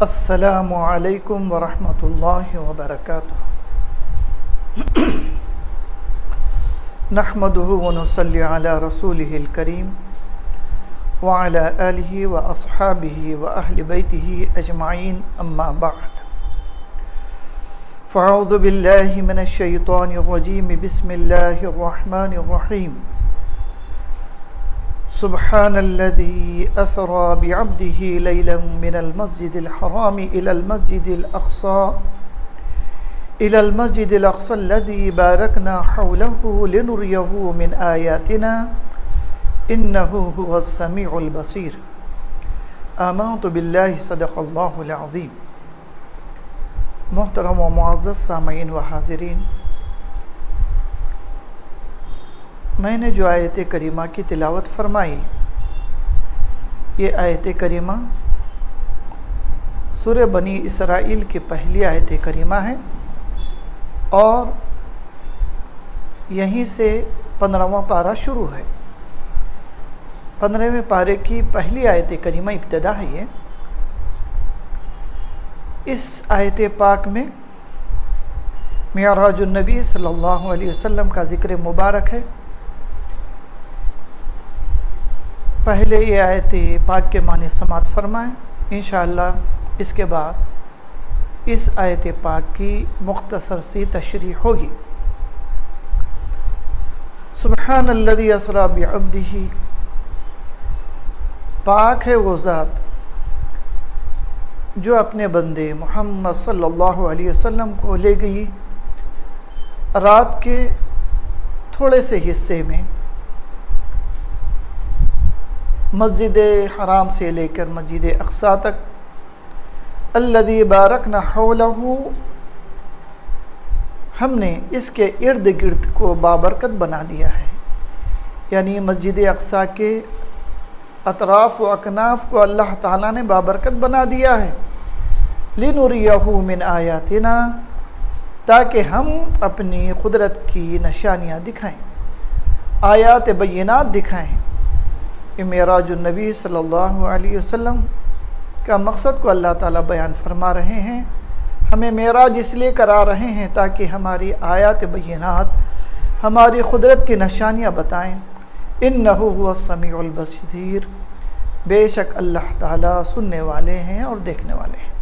السلام علیکم ورحمۃ اللہ وبرکاتہ۔ نحمده ونصلی علی رسولہ الکریم وعلی آلہ واصحابہ واہل بیتہ اجمعین، اما بعد فاعوذ باللہ من الشیطان الرجیم، بسم اللہ الرحمن الرحیم۔ سبحان الذي أسرى بعبده ليلا من المسجد الحرام إلى المسجد الأقصى الذي باركنا حوله لنريه من آياتنا إنه هو السميع البصير۔ آمنت بالله، صدق الله العظيم۔ محترم و معزز سامعین و حاضرین، میں نے جو آیت کریمہ کی تلاوت فرمائی، یہ آیت کریمہ سورہ بنی اسرائیل کی پہلی آیت کریمہ ہے، اور یہیں سے 15واں پارہ شروع ہے۔ 15ویں پارے کی پہلی آیت کریمہ ابتدا ہے یہ۔ اس آیت پاک میں معراج النبی صلی اللہ علیہ وسلم کا ذکر مبارک ہے۔ پہلے یہ آیت پاک کے معنی سماعت فرمائیں، انشاءاللہ اس کے بعد اس آیت پاک کی مختصر سی تشریح ہوگی۔ سبحان الذی اسری بعبدہ، پاک ہے وہ ذات جو اپنے بندے محمد صلی اللہ علیہ وسلم کو لے گئی رات کے تھوڑے سے حصے میں، مسجد حرام سے لے کر مسجد اقصیٰ تک، الذی بارکنا حولہ، ہم نے اس کے ارد گرد کو بابرکت بنا دیا ہے، یعنی مسجد اقصیٰ کے اطراف و اکناف کو اللہ تعالیٰ نے بابرکت بنا دیا ہے، لنریہ من آیاتنا، تاکہ ہم اپنی قدرت کی نشانیاں دکھائیں، آیات بینات دکھائیں۔ معراج النبی صلی اللہ علیہ وسلم کا مقصد کو اللہ تعالیٰ بیان فرما رہے ہیں۔ ہمیں معراج اس لیے کرا رہے ہیں تاکہ ہماری آیات بینات، ہماری قدرت کی نشانیاں بتائیں۔ انہ هو السمیع البصیر، بے شک اللہ تعالیٰ سننے والے ہیں اور دیکھنے والے ہیں۔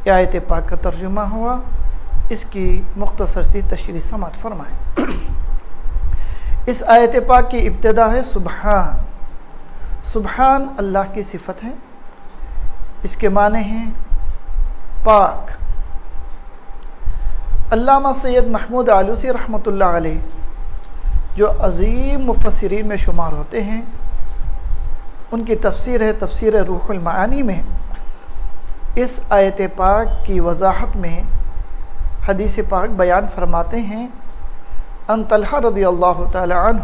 یہ آیت پاک کا ترجمہ ہوا، اس کی مختصر سی تشریح سماعت فرمائیں۔ اس آیت پاک کی ابتدا ہے سبحان۔ سبحان اللہ کی صفت ہے، اس کے معنی ہیں پاک۔ علامہ سید محمود آلوسی رحمۃ اللہ علیہ، جو عظیم مفسرین میں شمار ہوتے ہیں، ان کی تفسیر ہے تفسیر روح المعانی میں، اس آیت پاک کی وضاحت میں حدیث پاک بیان فرماتے ہیں۔ ان طلحہ رضی اللہ تعالی عنہ،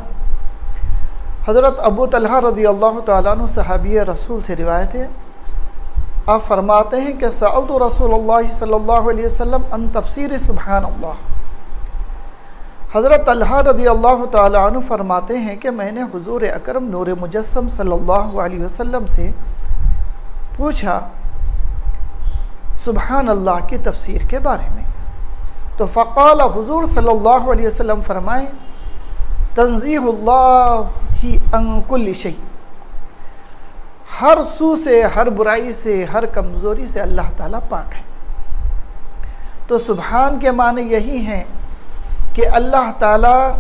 حضرت ابو طلحہ رضی اللہ تعالیٰ عنہ صحابی رسول سے روایت ہے، آپ فرماتے ہیں کہ سألت رسول اللہ صلی اللہ علیہ وسلم ان تفسیر سبحان اللہ۔ حضرت طلحہ رضی اللہ تعالیٰ عنہ فرماتے ہیں کہ میں نے حضور اکرم نور مجسم صلی اللہ علیہ وسلم سے پوچھا سبحان اللہ کی تفسیر کے بارے میں، تو فقال، حضور صلی اللہ علیہ وسلم فرمائے، تنزیہ اللہ عن کل شیء، ہر سو سے، ہر برائی سے، ہر کمزوری سے اللہ تعالیٰ پاک ہے۔ تو سبحان کے معنی یہی ہیں کہ اللہ تعالیٰ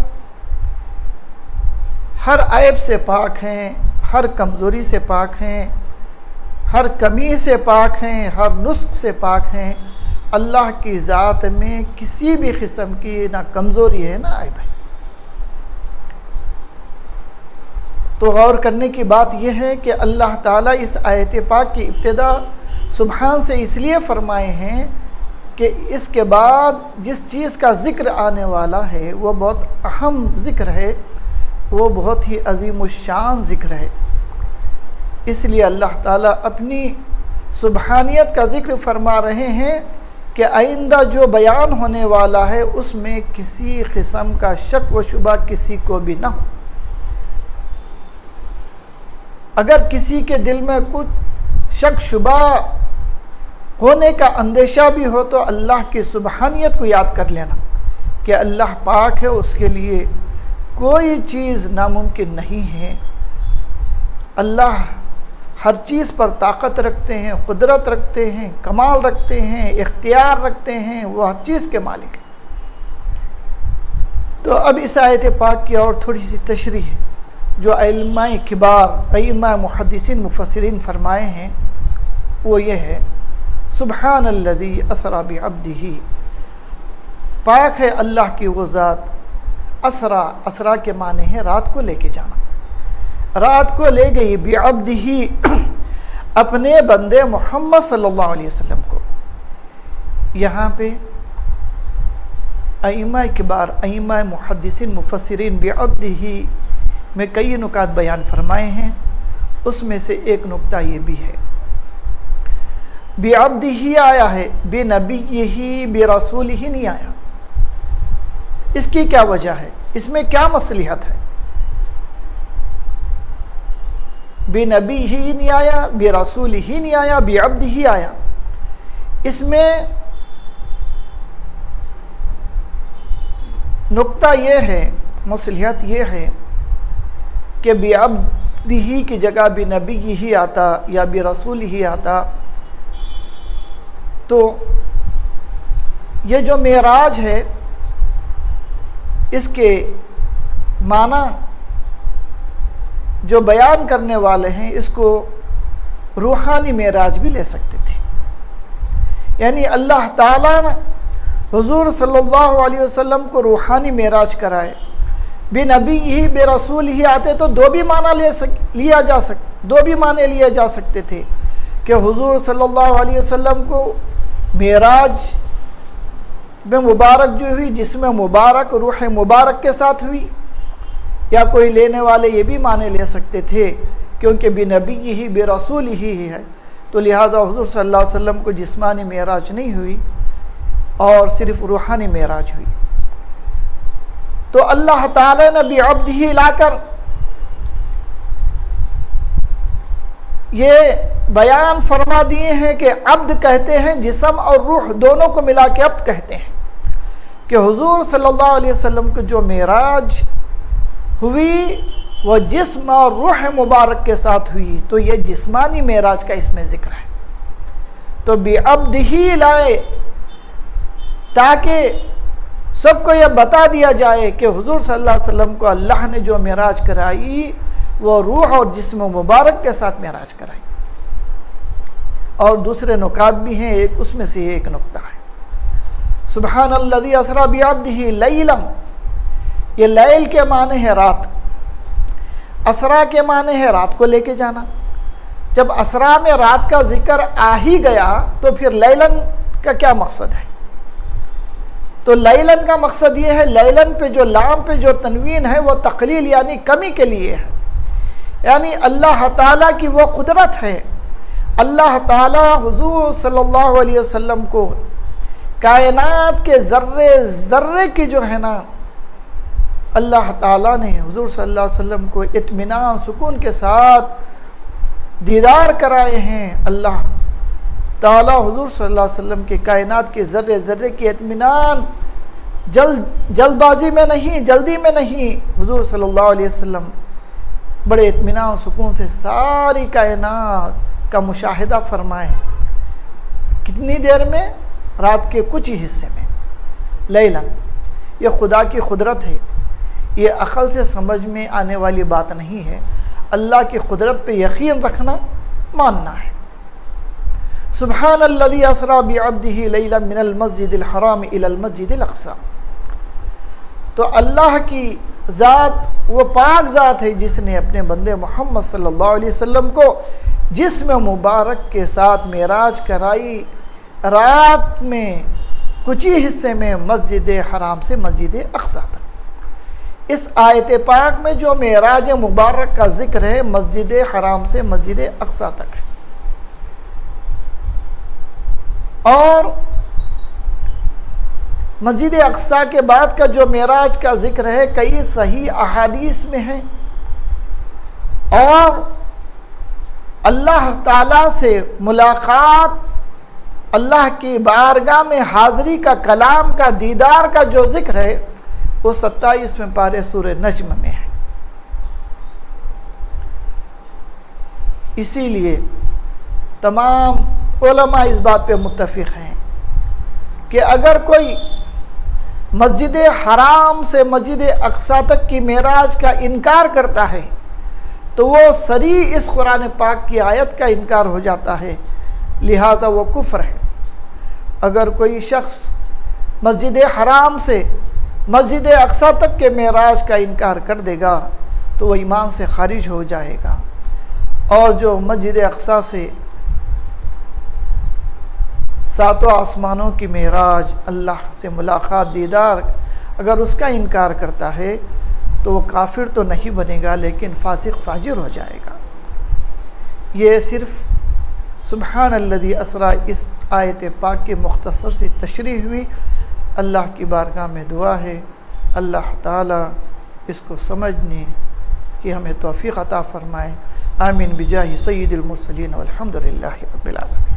ہر عیب سے پاک ہیں، ہر کمزوری سے پاک ہیں، ہر کمی سے پاک ہیں، ہر نقص سے پاک ہیں۔ اللہ کی ذات میں کسی بھی قسم کی نہ کمزوری ہے نہ عیب ہے۔ تو غور کرنے کی بات یہ ہے کہ اللہ تعالیٰ اس آیت پاک کی ابتدا سبحان سے اس لیے فرمائے ہیں کہ اس کے بعد جس چیز کا ذکر آنے والا ہے وہ بہت اہم ذکر ہے، وہ بہت ہی عظیم الشان ذکر ہے، اس لیے اللہ تعالیٰ اپنی سبحانیت کا ذکر فرما رہے ہیں کہ آئندہ جو بیان ہونے والا ہے اس میں کسی قسم کا شک و شبہ کسی کو بھی نہ ہو۔ اگر کسی کے دل میں کچھ شک شبہ ہونے کا اندیشہ بھی ہو تو اللہ کی سبحانیت کو یاد کر لینا کہ اللہ پاک ہے، اس کے لیے کوئی چیز ناممکن نہیں ہے۔ اللہ ہر چیز پر طاقت رکھتے ہیں، قدرت رکھتے ہیں، کمال رکھتے ہیں، اختیار رکھتے ہیں، وہ ہر چیز کے مالک ہیں۔ تو اب اس آیت پاک کی اور تھوڑی سی تشریح جو علماء کبار، ائمہ محدثین مفسرین فرمائے ہیں وہ یہ ہے، سبحان الذی اسری بعبدہ، پاک ہے اللہ کی وہ ذات، اسرا کے معنی ہے رات کو لے کے جانا، رات کو لے گئی بعبدہ اپنے بندے محمد صلی اللہ علیہ وسلم کو۔ یہاں پہ ائمہ کبار، ائمہ محدثین مفسرین بعبدہ میں کئی نکات بیان فرمائے ہیں، اس میں سے ایک نکتہ یہ بھی ہے، بعبدہ آیا ہے، بنبیہ برسولہ نہیں آیا۔ اس کی کیا وجہ ہے؟ اس میں کیا مصلحت ہے؟ بنبیہ نہیں آیا، برسولہ نہیں آیا، بعبدہ آیا۔ اس میں نکتہ یہ ہے، مصلحت یہ ہے کہ بعبدہ کی جگہ بنبیہ آتا یا برسولہ آتا تو یہ جو معراج ہے اس کے معنی جو بیان کرنے والے ہیں اس کو روحانی معراج بھی لے سکتے تھے، یعنی اللہ تعالیٰ نے حضور صلی اللہ علیہ وسلم کو روحانی معراج کرائے، بنبیہ برسولہ آتے تو دو بھی معنی لیے جا سکتے تھے کہ حضور صلی اللہ علیہ وسلم کو معراج میں مبارک جو ہوئی، جس میں مبارک روح مبارک کے ساتھ ہوئی، یا کوئی لینے والے یہ بھی معنی لے سکتے تھے کیونکہ بنبیہ برسولہ ہے تو لہٰذا حضور صلی اللہ علیہ وسلم کو جسمانی معراج نہیں ہوئی اور صرف روحانی معراج ہوئی۔ تو اللہ تعالی نے بعبدہ لا کر یہ بیان فرما دیے ہیں کہ عبد کہتے ہیں جسم اور روح دونوں کو ملا کے عبد کہتے ہیں، کہ حضور صلی اللہ علیہ وسلم کو جو معراج ہوئی وہ جسم اور روح مبارک کے ساتھ ہوئی، تو یہ جسمانی معراج کا اس میں ذکر ہے۔ تو بعبدہ لائے تاکہ سب کو یہ بتا دیا جائے کہ حضور صلی اللہ علیہ وسلم کو اللہ نے جو معراج کرائی وہ روح اور جسم مبارک کے ساتھ معراج کرائی۔ اور دوسرے نکات بھی ہیں، ایک اس میں سے ایک نکتہ ہے، سبحان الذی اسری بعبدہ لیلا، یہ لیل کے معنی ہے رات، اسرا کے معنی ہے رات کو لے کے جانا۔ جب اسرا میں رات کا ذکر آ ہی گیا تو پھر لیلن کا کیا مقصد ہے؟ تو لیلن کا مقصد یہ ہے، لیلن پہ جو لام پہ جو تنوین ہے وہ تقلیل یعنی کمی کے لیے ہے، یعنی اللہ تعالیٰ کی وہ قدرت ہے، اللہ تعالیٰ حضور صلی اللہ علیہ وسلم کو کائنات کے ذرے ذرے کی جو ہے نا، اللہ تعالیٰ نے حضور صلی اللہ علیہ وسلم کو اطمینان سکون کے ساتھ دیدار کرائے ہیں۔ اللہ تعالیٰ حضور صلی اللہ علیہ وسلم کے کائنات کے ذرے ذرے کی اطمینان جلد بازی میں نہیں، جلدی میں نہیں، حضور صلی اللہ علیہ وسلم بڑے اطمینان سکون سے ساری کائنات کا مشاہدہ فرمائیں۔ کتنی دیر میں؟ رات کے کچھ ہی حصے میں، لیلا۔ یہ خدا کی قدرت ہے، یہ عقل سے سمجھ میں آنے والی بات نہیں ہے، اللہ کی قدرت پہ یقین رکھنا، ماننا ہے۔ سبحان الذی اسری بعبدہ لیلا من المسجد الحرام الی المسجد الاقصی، تو اللہ کی ذات وہ پاک ذات ہے جس نے اپنے بندے محمد صلی اللہ علیہ وسلم کو جسم مبارک کے ساتھ معراج کرائی، رات میں کچھ ہی حصے میں مسجد حرام سے مسجد اقصی تک۔ اس آیت پاک میں جو معراج مبارک کا ذکر ہے مسجد حرام سے مسجد اقصی تک ہے، اور مسجد اقصی کے بعد کا جو معراج کا ذکر ہے کئی صحیح احادیث میں ہے، اور اللہ تعالیٰ سے ملاقات اللہ کی بارگاہ میں حاضری کا، کلام کا، دیدار کا جو ذکر ہے وہ 27ویں پارے سورہ نجم میں ہے۔ اسی لیے تمام علماء اس بات پہ متفق ہیں کہ اگر کوئی مسجد حرام سے مسجد اقصی تک کی معراج کا انکار کرتا ہے تو وہ صریح اس قرآن پاک کی آیت کا انکار ہو جاتا ہے، لہٰذا وہ کفر ہے۔ اگر کوئی شخص مسجد حرام سے مسجد اقصی تک کے معراج کا انکار کر دے گا تو وہ ایمان سے خارج ہو جائے گا، اور جو مسجد اقصی سے ساتوں آسمانوں کی معراج، اللہ سے ملاقات، دیدار، اگر اس کا انکار کرتا ہے تو وہ کافر تو نہیں بنے گا لیکن فاسق فاجر ہو جائے گا۔ یہ صرف سبحان الذی اسریٰ اس آیت پاک کی مختصر سی تشریح ہوئی۔ اللہ کی بارگاہ میں دعا ہے اللہ تعالیٰ اس کو سمجھنے کی ہمیں توفیق عطا فرمائے۔ آمین بجاہ سید المرسلین والحمد للہ رب العالمین۔